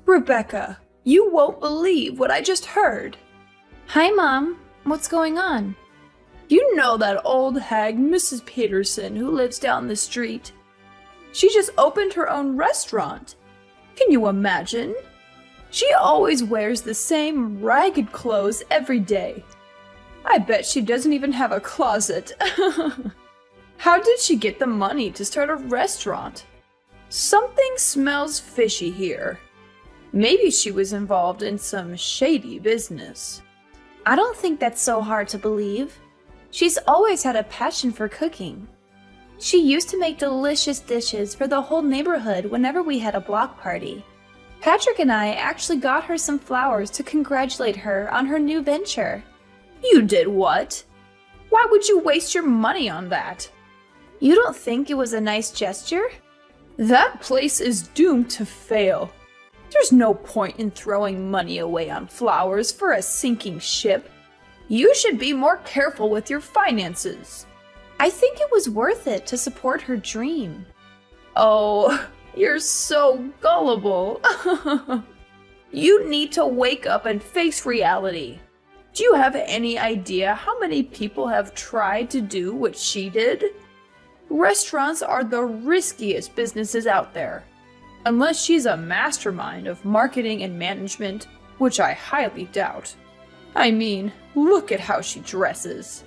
Rebecca, you won't believe what I just heard. Hi, Mom. What's going on? You know that old hag, Mrs. Peterson, who lives down the street? She just opened her own restaurant. Can you imagine? She always wears the same ragged clothes every day. I bet she doesn't even have a closet. How did she get the money to start a restaurant? Something smells fishy here. Maybe she was involved in some shady business. I don't think that's so hard to believe. She's always had a passion for cooking. She used to make delicious dishes for the whole neighborhood whenever we had a block party. Patrick and I actually got her some flowers to congratulate her on her new venture. You did what? Why would you waste your money on that? You don't think it was a nice gesture? That place is doomed to fail. There's no point in throwing money away on flowers for a sinking ship. You should be more careful with your finances. I think it was worth it to support her dream. Oh, you're so gullible. You need to wake up and face reality. Do you have any idea how many people have tried to do what she did? Restaurants are the riskiest businesses out there. Unless she's a mastermind of marketing and management, which I highly doubt. I mean, look at how she dresses.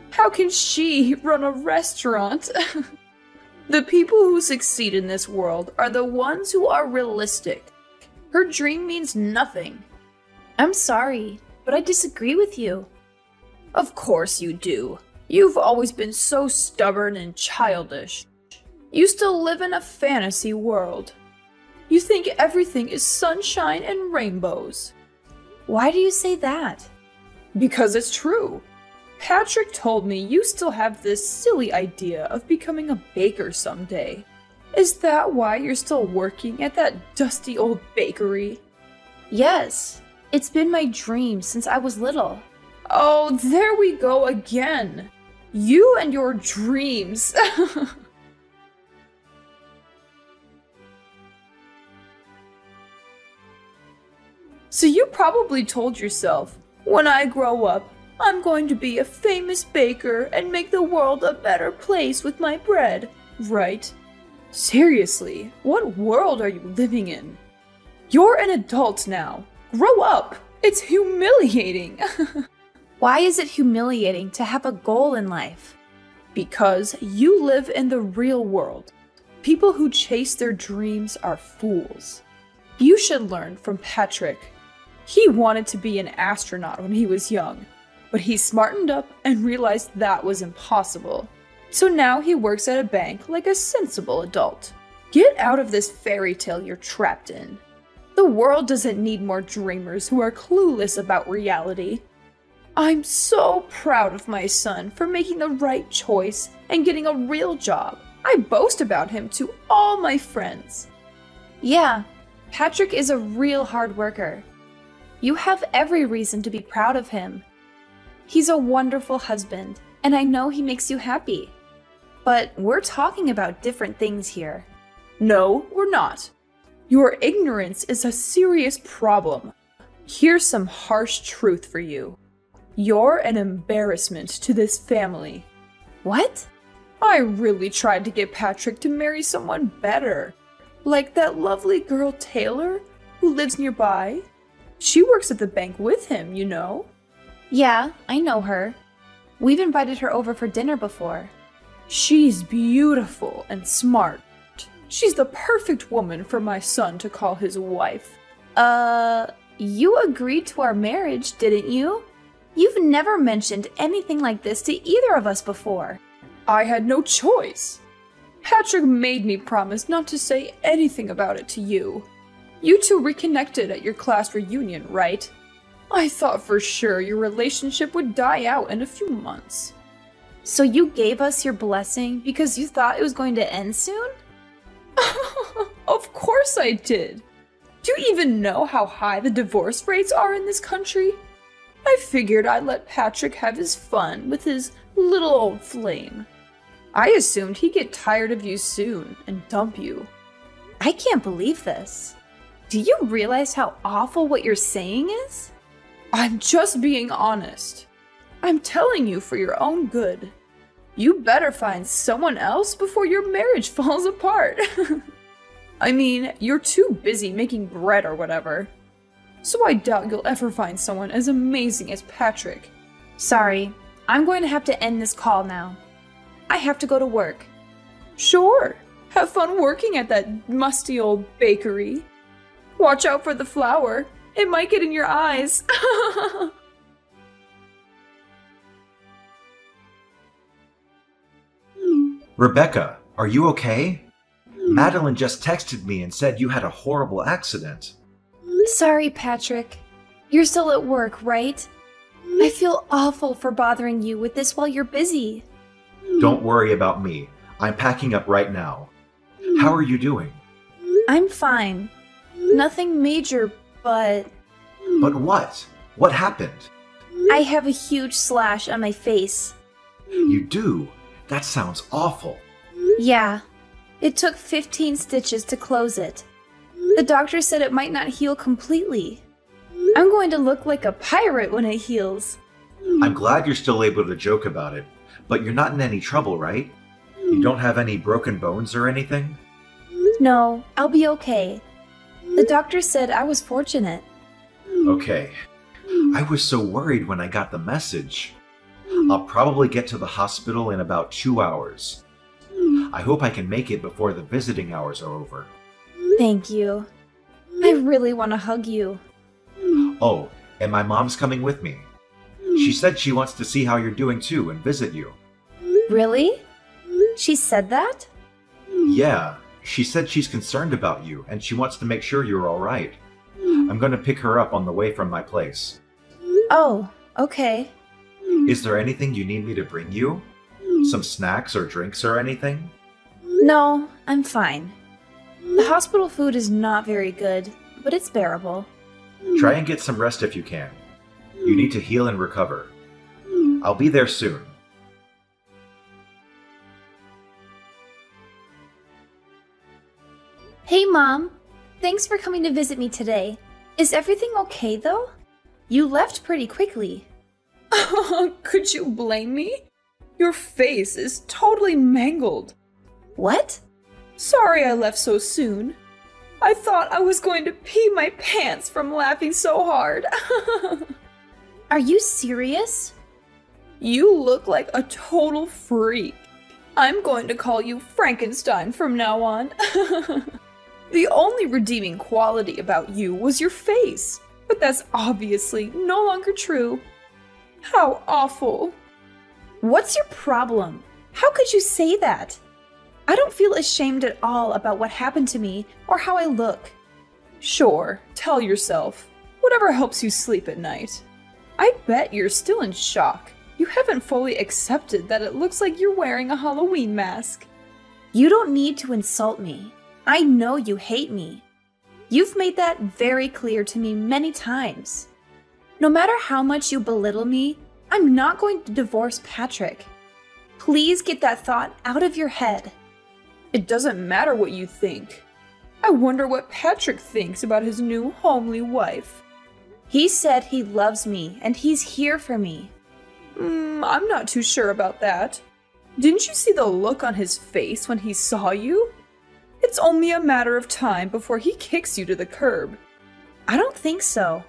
How can she run a restaurant? The people who succeed in this world are the ones who are realistic. Her dream means nothing. I'm sorry, but I disagree with you. Of course you do. You've always been so stubborn and childish. You still live in a fantasy world. You think everything is sunshine and rainbows. Why do you say that? Because it's true. Patrick told me you still have this silly idea of becoming a baker someday. Is that why you're still working at that dusty old bakery? Yes, it's been my dream since I was little. Oh, there we go again. You and your dreams. So you probably told yourself, when I grow up, I'm going to be a famous baker and make the world a better place with my bread, right? Seriously, what world are you living in? You're an adult now. Grow up. It's humiliating. Why is it humiliating to have a goal in life? Because you live in the real world. People who chase their dreams are fools. You should learn from Patrick. He wanted to be an astronaut when he was young, but he smartened up and realized that was impossible. So now he works at a bank like a sensible adult. Get out of this fairy tale you're trapped in. The world doesn't need more dreamers who are clueless about reality. I'm so proud of my son for making the right choice and getting a real job. I boast about him to all my friends. Yeah, Patrick is a real hard worker. You have every reason to be proud of him. He's a wonderful husband, and I know he makes you happy. But we're talking about different things here. No, we're not. Your ignorance is a serious problem. Here's some harsh truth for you. You're an embarrassment to this family. What? I really tried to get Patrick to marry someone better. Like that lovely girl Taylor, who lives nearby. She works at the bank with him, you know. Yeah, I know her. We've invited her over for dinner before. She's beautiful and smart. She's the perfect woman for my son to call his wife. You agreed to our marriage, didn't you? You've never mentioned anything like this to either of us before. I had no choice. Patrick made me promise not to say anything about it to you. You two reconnected at your class reunion, right? I thought for sure your relationship would die out in a few months. So you gave us your blessing because you thought it was going to end soon? Of course I did. Do you even know how high the divorce rates are in this country? I figured I'd let Patrick have his fun with his little old flame. I assumed he'd get tired of you soon and dump you. I can't believe this. Do you realize how awful what you're saying is? I'm just being honest. I'm telling you for your own good. You better find someone else before your marriage falls apart. I mean, you're too busy making bread or whatever. So I doubt you'll ever find someone as amazing as Patrick. Sorry, I'm going to have to end this call now. I have to go to work. Sure, have fun working at that musty old bakery. Watch out for the flour. It might get in your eyes. Rebecca, are you okay? Madeline just texted me and said you had a horrible accident. Sorry, Patrick. You're still at work, right? I feel awful for bothering you with this while you're busy. Don't worry about me. I'm packing up right now. How are you doing? I'm fine. Nothing major, but... But what? What happened? I have a huge slash on my face. You do? That sounds awful. Yeah. It took 15 stitches to close it. The doctor said it might not heal completely. I'm going to look like a pirate when it heals. I'm glad you're still able to joke about it, but you're not in any trouble, right? You don't have any broken bones or anything? No, I'll be okay. The doctor said I was fortunate. Okay. I was so worried when I got the message. I'll probably get to the hospital in about 2 hours. I hope I can make it before the visiting hours are over. Thank you. I really want to hug you. Oh, and my mom's coming with me. She said she wants to see how you're doing too and visit you. Really? She said that? Yeah, she said she's concerned about you and she wants to make sure you're alright. I'm gonna pick her up on the way from my place. Oh, okay. Is there anything you need me to bring you? Some snacks or drinks or anything? No, I'm fine. The hospital food is not very good, but it's bearable. Try and get some rest if you can. You need to heal and recover. I'll be there soon. Hey, Mom. Thanks for coming to visit me today. Is everything okay, though? You left pretty quickly. Could you blame me? Your face is totally mangled. What? Sorry I left so soon. I thought I was going to pee my pants from laughing so hard. Are you serious? You look like a total freak. I'm going to call you Frankenstein from now on. The only redeeming quality about you was your face, but that's obviously no longer true. How awful. What's your problem? How could you say that? I don't feel ashamed at all about what happened to me or how I look. Sure, tell yourself. Whatever helps you sleep at night. I bet you're still in shock. You haven't fully accepted that it looks like you're wearing a Halloween mask. You don't need to insult me. I know you hate me. You've made that very clear to me many times. No matter how much you belittle me, I'm not going to divorce Patrick. Please get that thought out of your head. It doesn't matter what you think. I wonder what Patrick thinks about his new homely wife. He said he loves me and he's here for me. I'm not too sure about that. Didn't you see the look on his face when he saw you? It's only a matter of time before he kicks you to the curb. I don't think so.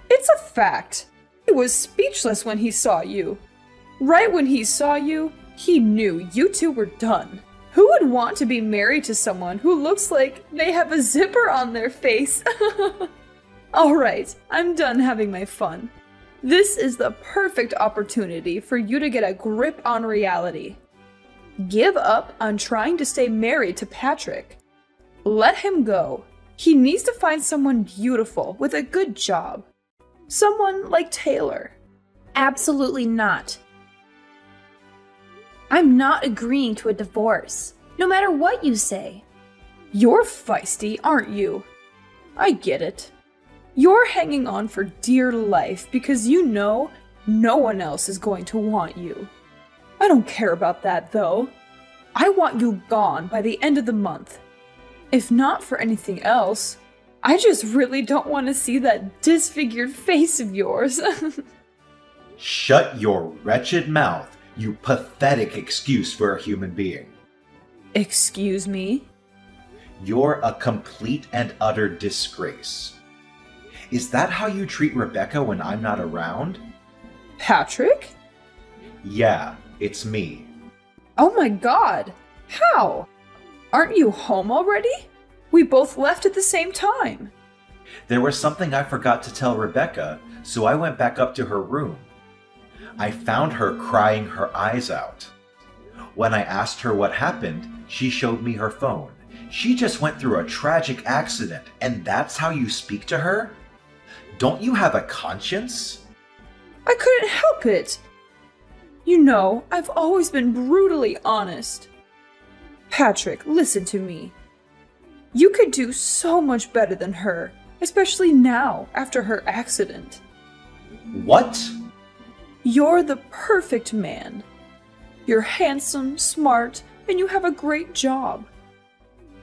It's a fact. He was speechless when he saw you. Right when he saw you, he knew you two were done. Who would want to be married to someone who looks like they have a zipper on their face? Alright, I'm done having my fun. This is the perfect opportunity for you to get a grip on reality. Give up on trying to stay married to Patrick. Let him go. He needs to find someone beautiful with a good job. Someone like Taylor. Absolutely not. I'm not agreeing to a divorce, no matter what you say. You're feisty, aren't you? I get it. You're hanging on for dear life because you know no one else is going to want you. I don't care about that, though. I want you gone by the end of the month. If not for anything else, I just really don't want to see that disfigured face of yours. Shut your wretched mouth, you pathetic excuse for a human being. Excuse me? You're a complete and utter disgrace. Is that how you treat Rebecca when I'm not around? Patrick? Yeah, it's me. Oh my god! How? Aren't you home already? We both left at the same time. There was something I forgot to tell Rebecca, so I went back up to her room. I found her crying her eyes out. When I asked her what happened, she showed me her phone. She just went through a tragic accident, and that's how you speak to her? Don't you have a conscience? I couldn't help it. You know, I've always been brutally honest. Patrick, listen to me. You could do so much better than her, especially now, after her accident. What? You're the perfect man. You're handsome, smart, and you have a great job.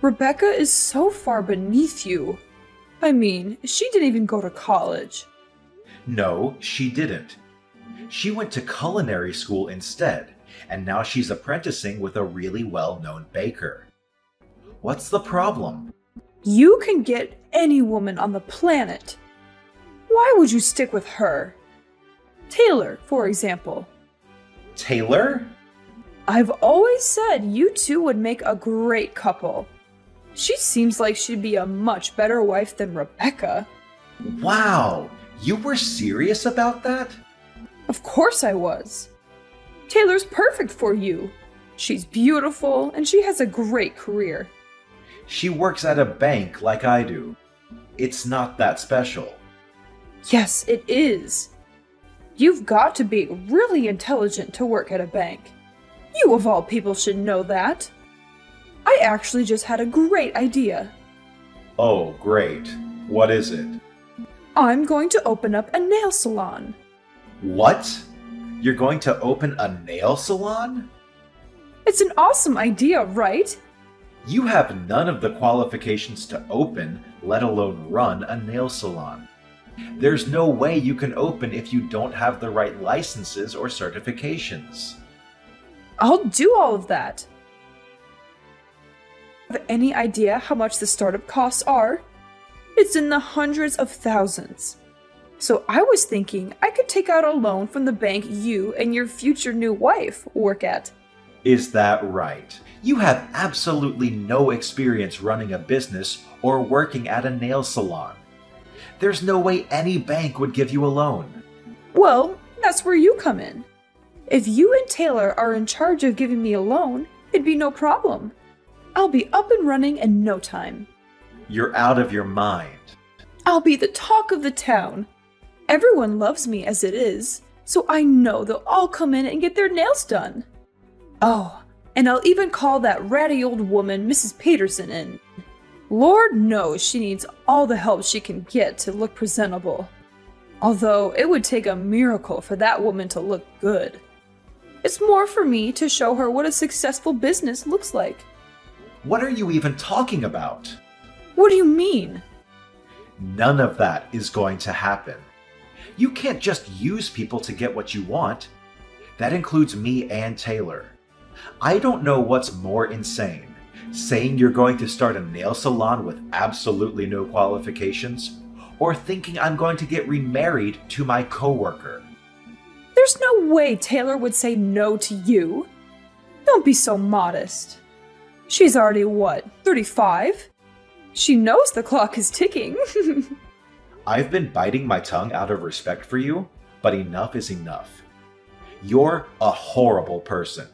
Rebecca is so far beneath you. I mean, she didn't even go to college. No, she didn't. She went to culinary school instead, and now she's apprenticing with a really well-known baker. What's the problem? You can get any woman on the planet. Why would you stick with her? Taylor, for example. Taylor? I've always said you two would make a great couple. She seems like she'd be a much better wife than Rebecca. Wow, you were serious about that? Of course I was. Taylor's perfect for you. She's beautiful and she has a great career. She works at a bank like I do. It's not that special. Yes, it is. You've got to be really intelligent to work at a bank. You of all people should know that. I actually just had a great idea. Oh, great. What is it? I'm going to open up a nail salon. What? You're going to open a nail salon? It's an awesome idea, right? You have none of the qualifications to open, let alone run a nail salon. There's no way you can open if you don't have the right licenses or certifications. I'll do all of that. Have any idea how much the startup costs are? It's in the hundreds of thousands. So I was thinking I could take out a loan from the bank you and your future new wife work at. Is that right? You have absolutely no experience running a business or working at a nail salon. There's no way any bank would give you a loan. Well, that's where you come in. If you and Taylor are in charge of giving me a loan, it'd be no problem. I'll be up and running in no time. You're out of your mind. I'll be the talk of the town. Everyone loves me as it is, so I know they'll all come in and get their nails done. Oh, and I'll even call that ratty old woman Mrs. Peterson in. Lord knows she needs all the help she can get to look presentable. Although it would take a miracle for that woman to look good. It's more for me to show her what a successful business looks like. What are you even talking about? What do you mean? None of that is going to happen. You can't just use people to get what you want. That includes me and Taylor. I don't know what's more insane, saying you're going to start a nail salon with absolutely no qualifications, or thinking I'm going to get remarried to my coworker. There's no way Taylor would say no to you. Don't be so modest. She's already, what, 35? She knows the clock is ticking. I've been biting my tongue out of respect for you, but enough is enough. You're a horrible person.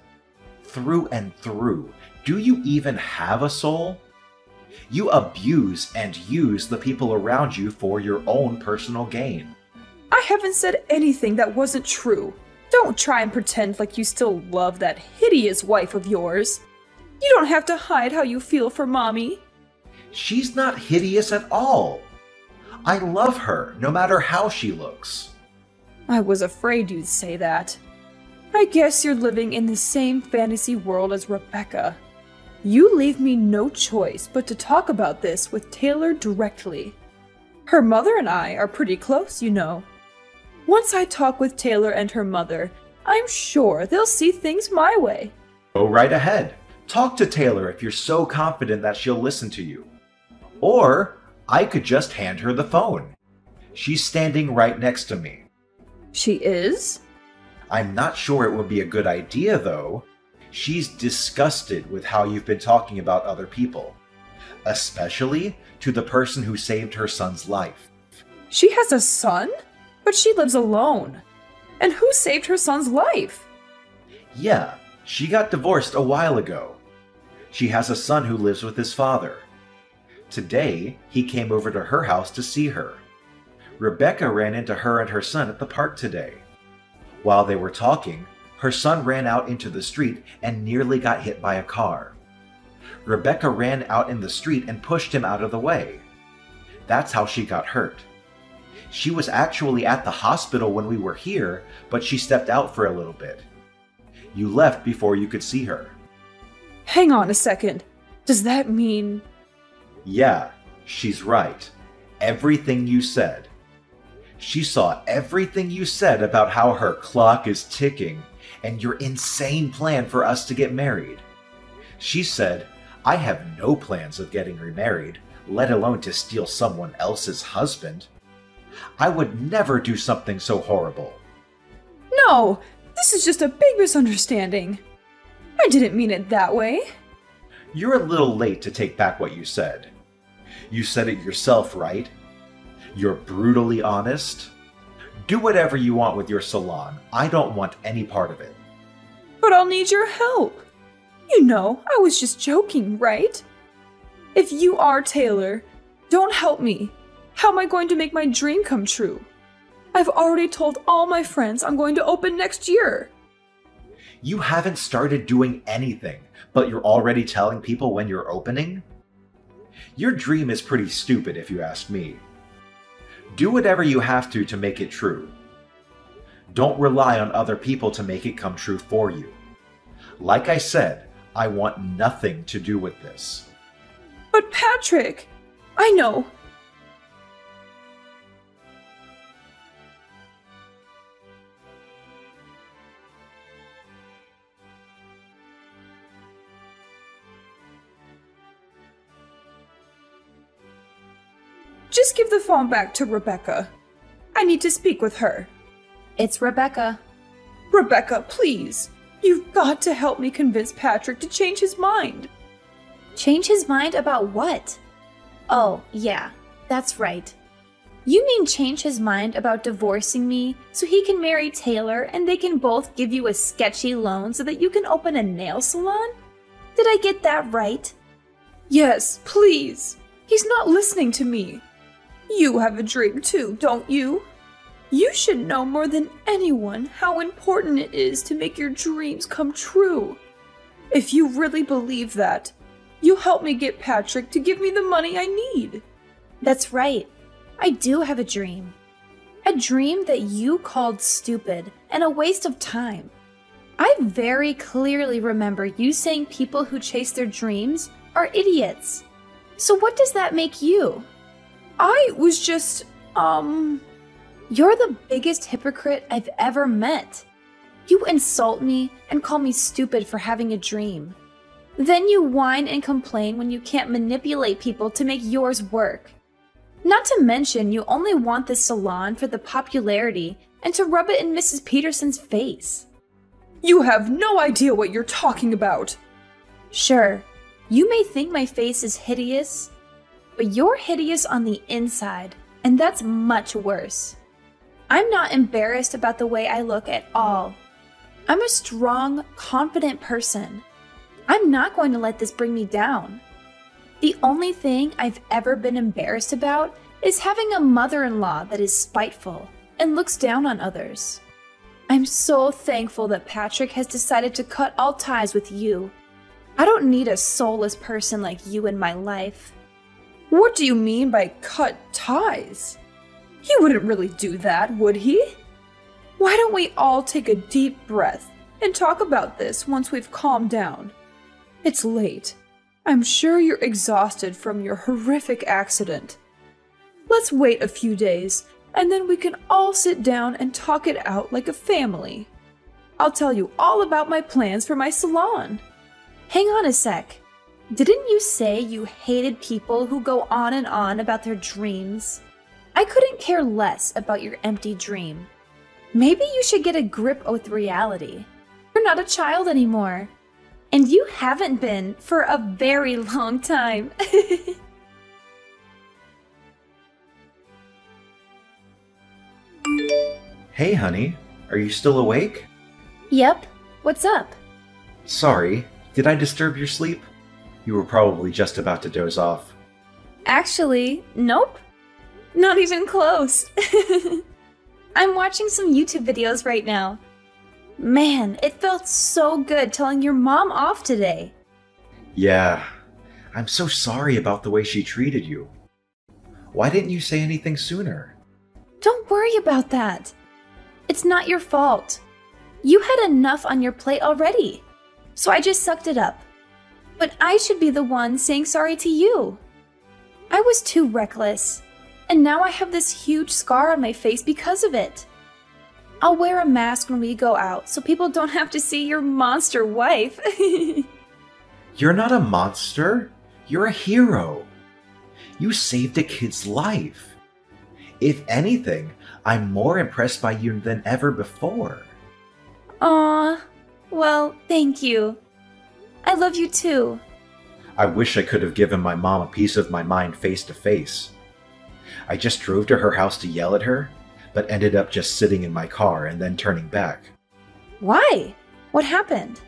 Through and through. Do you even have a soul? You abuse and use the people around you for your own personal gain. I haven't said anything that wasn't true. Don't try and pretend like you still love that hideous wife of yours. You don't have to hide how you feel for Mommy. She's not hideous at all. I love her, no matter how she looks. I was afraid you'd say that. I guess you're living in the same fantasy world as Rebecca. You leave me no choice but to talk about this with Taylor directly. Her mother and I are pretty close, you know. Once I talk with Taylor and her mother, I'm sure they'll see things my way. Go right ahead. Talk to Taylor if you're so confident that she'll listen to you. Or I could just hand her the phone. She's standing right next to me. She is? I'm not sure it would be a good idea, though. She's disgusted with how you've been talking about other people, especially to the person who saved her son's life. She has a son? But she lives alone. And who saved her son's life? Yeah, she got divorced a while ago. She has a son who lives with his father. Today, he came over to her house to see her. Rebecca ran into her and her son at the park today. While they were talking, her son ran out into the street and nearly got hit by a car. Rebecca ran out in the street and pushed him out of the way. That's how she got hurt. She was actually at the hospital when we were here, but she stepped out for a little bit. You left before you could see her. Hang on a second. Does that mean... Yeah, she's right. Everything you said. She saw everything you said about how her clock is ticking and your insane plan for us to get married. She said, I have no plans of getting remarried, let alone to steal someone else's husband. I would never do something so horrible. No, this is just a big misunderstanding. I didn't mean it that way. You're a little late to take back what you said. You said it yourself, right? You're brutally honest. Do whatever you want with your salon. I don't want any part of it. But I'll need your help. You know, I was just joking, right? If you are Taylor, don't help me. How am I going to make my dream come true? I've already told all my friends I'm going to open next year. You haven't started doing anything, but you're already telling people when you're opening? Your dream is pretty stupid if you ask me. Do whatever you have to make it true. Don't rely on other people to make it come true for you. Like I said, I want nothing to do with this. But Patrick, I know. Just give the phone back to Rebecca. I need to speak with her. It's Rebecca. Rebecca, please. You've got to help me convince Patrick to change his mind. Change his mind about what? Oh, yeah, that's right. You mean change his mind about divorcing me so he can marry Taylor and they can both give you a sketchy loan so that you can open a nail salon? Did I get that right? Yes, please. He's not listening to me. You have a dream too, don't you? You should know more than anyone how important it is to make your dreams come true. If you really believe that, you help me get Patrick to give me the money I need. That's right. I do have a dream. A dream that you called stupid and a waste of time. I very clearly remember you saying people who chase their dreams are idiots. So what does that make you? I was just, You're the biggest hypocrite I've ever met. You insult me and call me stupid for having a dream. Then you whine and complain when you can't manipulate people to make yours work. Not to mention, you only want this salon for the popularity and to rub it in Mrs. Peterson's face. You have no idea what you're talking about. Sure, you may think my face is hideous, but you're hideous on the inside, and that's much worse. I'm not embarrassed about the way I look at all. I'm a strong, confident person. I'm not going to let this bring me down. The only thing I've ever been embarrassed about is having a mother-in-law that is spiteful and looks down on others. I'm so thankful that Patrick has decided to cut all ties with you. I don't need a soulless person like you in my life. What do you mean by cut ties? He wouldn't really do that, would he? Why don't we all take a deep breath and talk about this once we've calmed down? It's late, I'm sure you're exhausted from your horrific accident. Let's wait a few days, and then we can all sit down and talk it out like a family. I'll tell you all about my plans for my salon. Hang on a sec. Didn't you say you hated people who go on and on about their dreams? I couldn't care less about your empty dream. Maybe you should get a grip with reality. You're not a child anymore. And you haven't been for a very long time. Hey, honey. Are you still awake? Yep. What's up? Sorry, did I disturb your sleep? You were probably just about to doze off. Actually, nope. Not even close. I'm watching some YouTube videos right now. Man, it felt so good telling your mom off today. Yeah, I'm so sorry about the way she treated you. Why didn't you say anything sooner? Don't worry about that. It's not your fault. You had enough on your plate already, so I just sucked it up. But I should be the one saying sorry to you. I was too reckless, and now I have this huge scar on my face because of it. I'll wear a mask when we go out so people don't have to see your monster wife. You're not a monster. You're a hero. You saved a kid's life. If anything, I'm more impressed by you than ever before. Aw, well, thank you. I love you too. I wish I could have given my mom a piece of my mind face to face. I just drove to her house to yell at her, but ended up just sitting in my car and then turning back. Why? What happened?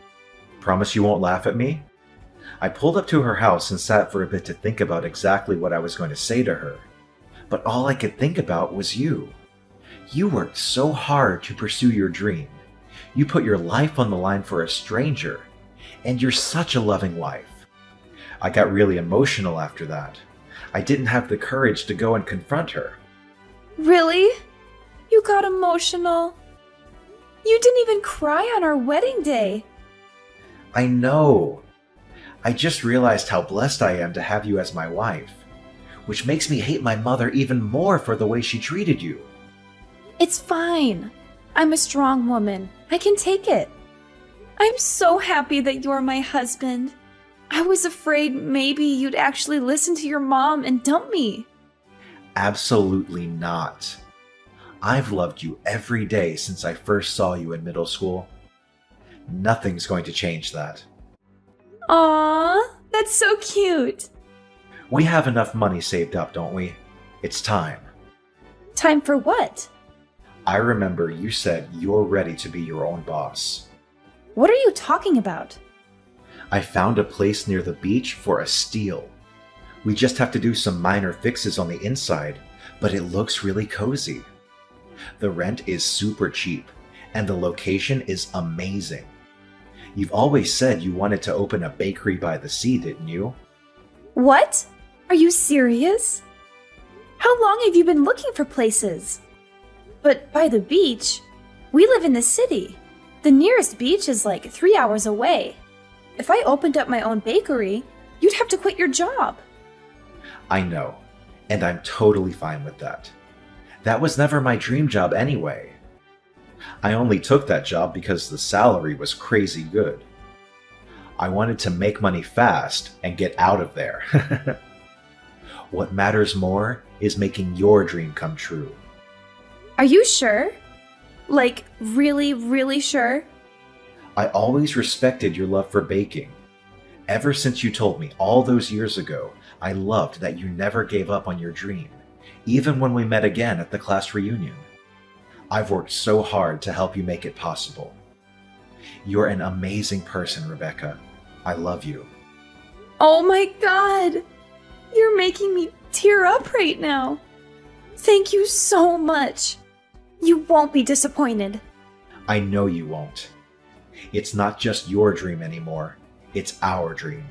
Promise you won't laugh at me? I pulled up to her house and sat for a bit to think about exactly what I was going to say to her. But all I could think about was you. You worked so hard to pursue your dream. You put your life on the line for a stranger. And you're such a loving wife. I got really emotional after that. I didn't have the courage to go and confront her. Really? You got emotional? You didn't even cry on our wedding day. I know. I just realized how blessed I am to have you as my wife, which makes me hate my mother even more for the way she treated you. It's fine. I'm a strong woman. I can take it. I'm so happy that you're my husband. I was afraid maybe you'd actually listen to your mom and dump me. Absolutely not. I've loved you every day since I first saw you in middle school. Nothing's going to change that. Aww, that's so cute. We have enough money saved up, don't we? It's time. Time for what? I remember you said you're ready to be your own boss. What are you talking about? I found a place near the beach for a steal. We just have to do some minor fixes on the inside, but it looks really cozy. The rent is super cheap, and the location is amazing. You've always said you wanted to open a bakery by the sea, didn't you? What? Are you serious? How long have you been looking for places? But by the beach? We live in the city. The nearest beach is like 3 hours away. If I opened up my own bakery, you'd have to quit your job. I know, and I'm totally fine with that. That was never my dream job anyway. I only took that job because the salary was crazy good. I wanted to make money fast and get out of there. What matters more is making your dream come true. Are you sure? Like, really, really sure? I always respected your love for baking. Ever since you told me all those years ago, I loved that you never gave up on your dream, even when we met again at the class reunion. I've worked so hard to help you make it possible. You're an amazing person, Rebecca. I love you. Oh my God! You're making me tear up right now. Thank you so much. You won't be disappointed. I know you won't. It's not just your dream anymore. It's our dream.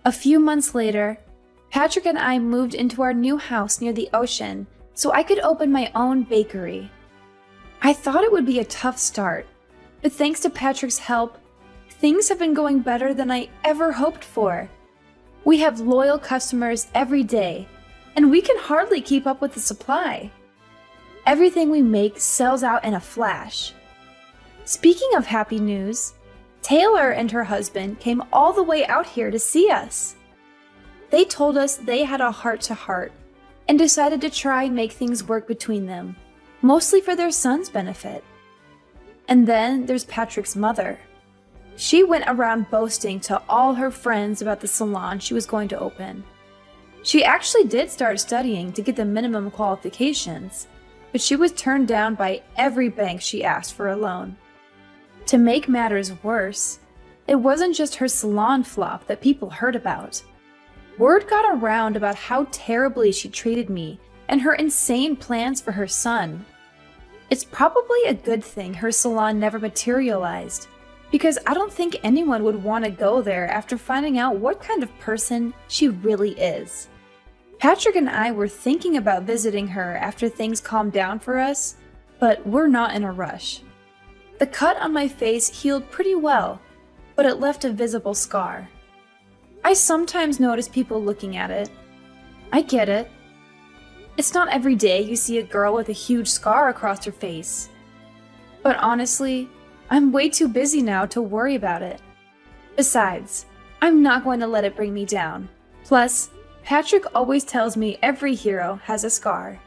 A few months later, Patrick and I moved into our new house near the ocean so I could open my own bakery. I thought it would be a tough start, But thanks to Patrick's help, things have been going better than I ever hoped for. We have loyal customers every day, and we can hardly keep up with the supply. Everything we make sells out in a flash. Speaking of happy news, Taylor and her husband came all the way out here to see us. They told us they had a heart-to-heart and decided to try and make things work between them, mostly for their son's benefit. And then there's Patrick's mother. She went around boasting to all her friends about the salon she was going to open. She actually did start studying to get the minimum qualifications, but she was turned down by every bank she asked for a loan. To make matters worse, it wasn't just her salon flop that people heard about. Word got around about how terribly she treated me and her insane plans for her son. It's probably a good thing her salon never materialized, because I don't think anyone would want to go there after finding out what kind of person she really is. Patrick and I were thinking about visiting her after things calmed down for us, but we're not in a rush. The cut on my face healed pretty well, but it left a visible scar. I sometimes notice people looking at it. I get it. It's not every day you see a girl with a huge scar across her face. But honestly, I'm way too busy now to worry about it. Besides, I'm not going to let it bring me down. Plus, Patrick always tells me every hero has a scar.